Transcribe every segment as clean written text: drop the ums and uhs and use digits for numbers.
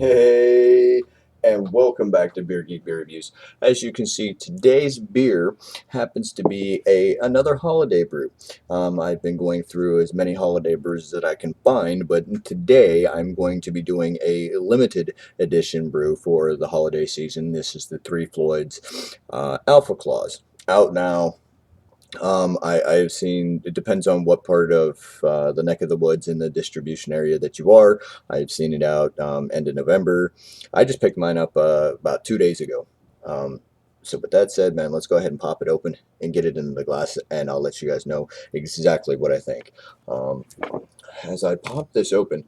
Hey, and welcome back to Beer Geek Beer Reviews. As you can see, today's beer happens to be another holiday brew. I've been going through as many holiday brews that I can find, but today I'm going to be doing a limited edition brew for the holiday season. This is the Three Floyds Alpha Claus, out now. I've seen, it depends on what part of the neck of the woods in the distribution area that you are. I've seen it out end of November. I just picked mine up about 2 days ago. So with that said, man, let's go ahead and pop it open and get it into the glass, and I'll let you guys know exactly what I think. Um, as I pop this open,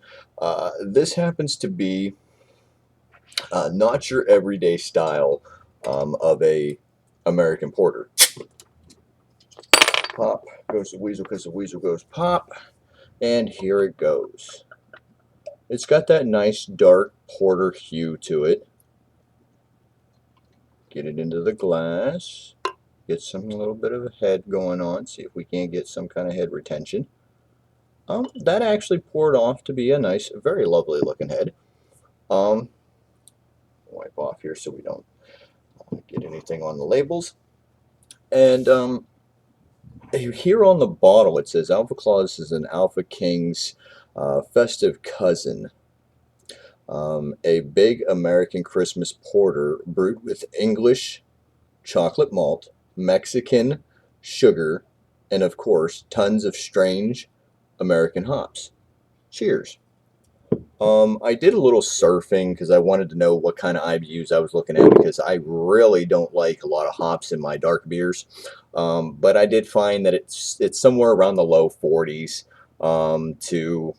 this happens to be not your everyday style of a American porter. Pop goes the weasel because the weasel goes pop, and here it goes. It's got that nice dark porter hue to it. Get it into the glass. Get some little bit of a head going on. See if we can't get some kind of head retention. That actually poured off to be a nice, very lovely looking head. Wipe off here so we don't get anything on the labels. And here on the bottle it says Alpha Claus is an Alpha King's festive cousin. A big American Christmas porter brewed with English chocolate malt, Mexican sugar, and of course, tons of strange American hops. Cheers. I did a little surfing because I wanted to know what kind of IBUs I was looking at because I really don't like a lot of hops in my dark beers. But I did find that it's somewhere around the low 40s to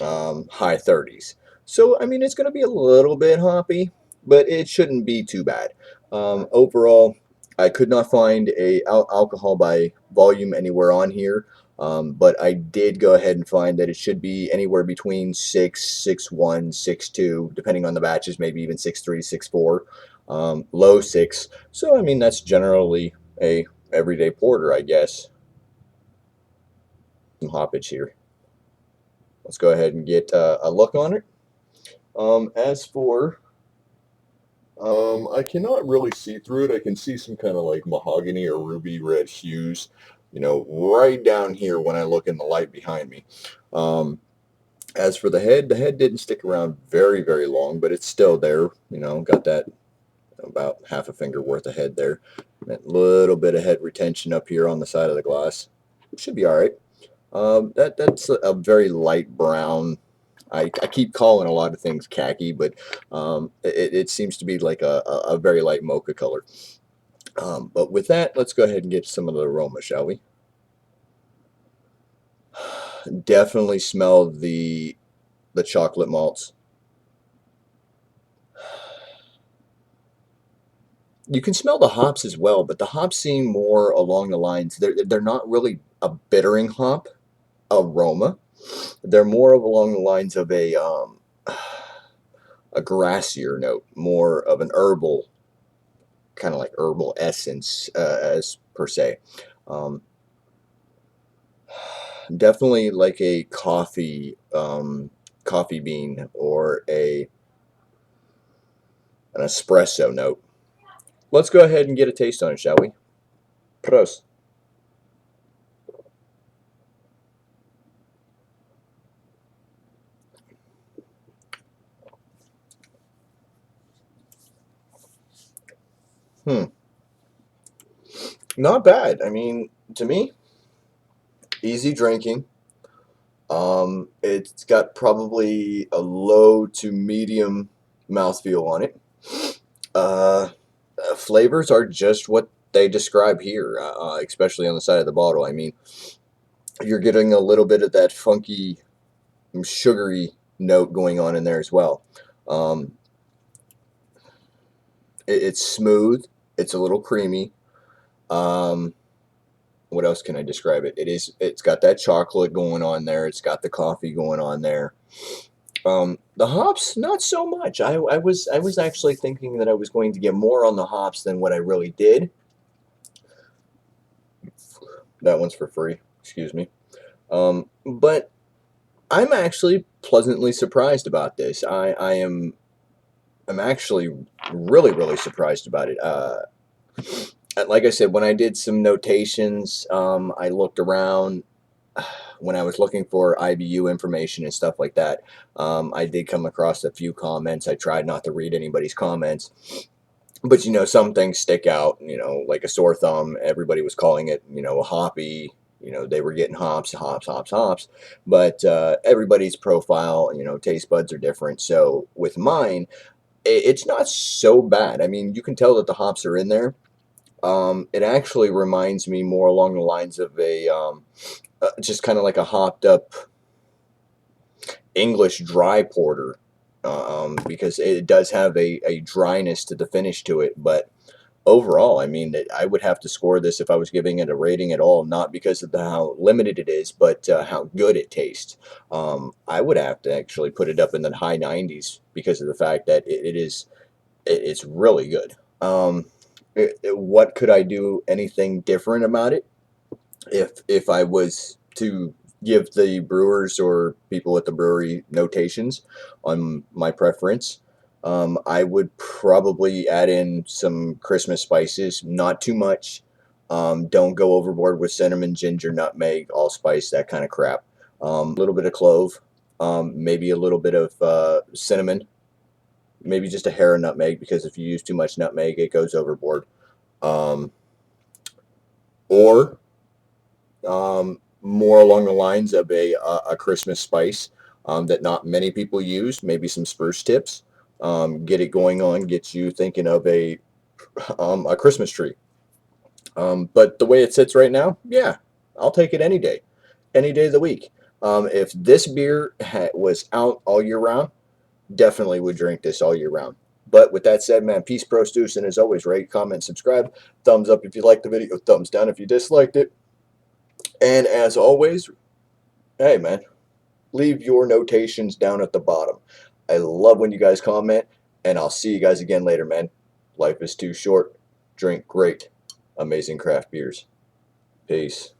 high 30s. So, I mean, it's going to be a little bit hoppy, but it shouldn't be too bad. Overall, I could not find a alcohol by volume anywhere on here, but I did go ahead and find that it should be anywhere between 6, 6.1, 6.2, depending on the batches, maybe even 6.3, 6.4, low 6. So, I mean, that's generally a everyday porter, I guess. Some hoppage here. Let's go ahead and get a look on it. As for, I cannot really see through it. I can see some kind of like mahogany or ruby red hues, right down here when I look in the light behind me. As for the head didn't stick around very, very long, but it's still there. Got that about half a finger worth of head there. A little bit of head retention up here on the side of the glass. Should be all right. That's a very light brown. I keep calling a lot of things khaki, but it seems to be like a very light mocha color. But with that, let's go ahead and get some of the aroma, shall we? Definitely smell the chocolate malts. You can smell the hops as well, but the hops seem more along the lines. They're not really a bittering hop aroma. They're more of along the lines of a grassier note, more of an herbal, kind of like herbal essence as per se. Um, Definitely like a coffee bean or an espresso note. Let's go ahead and get a taste on it, shall we? Prost. Hmm. Not bad. I mean, to me, easy drinking. It's got probably a low to medium mouthfeel on it. Uh, Flavors are just what they describe here, especially on the side of the bottle. I mean, you're getting a little bit of that funky, sugary note going on in there as well. Um, it's smooth. It's a little creamy. Um, what else can I describe it? It's got that chocolate going on there. It's got the coffee going on there. The hops, not so much. I was actually thinking that I was going to get more on the hops than what I really did. That one's for free. Excuse me. But I'm actually pleasantly surprised about this. I am I'm actually really surprised about it. Like I said, when I did some notations, I looked around when I was looking for IBU information and stuff like that. I did come across a few comments. I tried not to read anybody's comments, but some things stick out. Like a sore thumb. Everybody was calling it, a hoppy. They were getting hops. But everybody's profile, taste buds are different. So with mine, it's not so bad. I mean, you can tell that the hops are in there. It actually reminds me more along the lines of a just kind of like a hopped up English dry porter, because it does have a dryness to the finish to it. But overall, I mean, I would have to score this if I was giving it a rating at all, not because of how limited it is, but how good it tastes. I would have to actually put it up in the high 90s because of the fact that it's really good. What could I do anything different about it? If I was to give the brewers or people at the brewery notations on my preference, I would probably add in some Christmas spices, not too much. Don't go overboard with cinnamon, ginger, nutmeg, allspice, that kind of crap. A little bit of clove, maybe a little bit of cinnamon, maybe just a hair of nutmeg, because if you use too much nutmeg, it goes overboard. Um, or more along the lines of a Christmas spice that not many people use. Maybe some spruce tips. Get it going on. Get you thinking of a Christmas tree. But the way it sits right now, yeah, I'll take it any day of the week. If this beer was out all year round, definitely would drink this all year round. But with that said, man, peace, pro, Stews, and as always, rate, comment, subscribe. Thumbs up if you liked the video, thumbs down if you disliked it. And as always, hey, man, leave your notations down at the bottom. I love when you guys comment, and I'll see you guys again later, man. Life is too short. Drink great, amazing craft beers. Peace.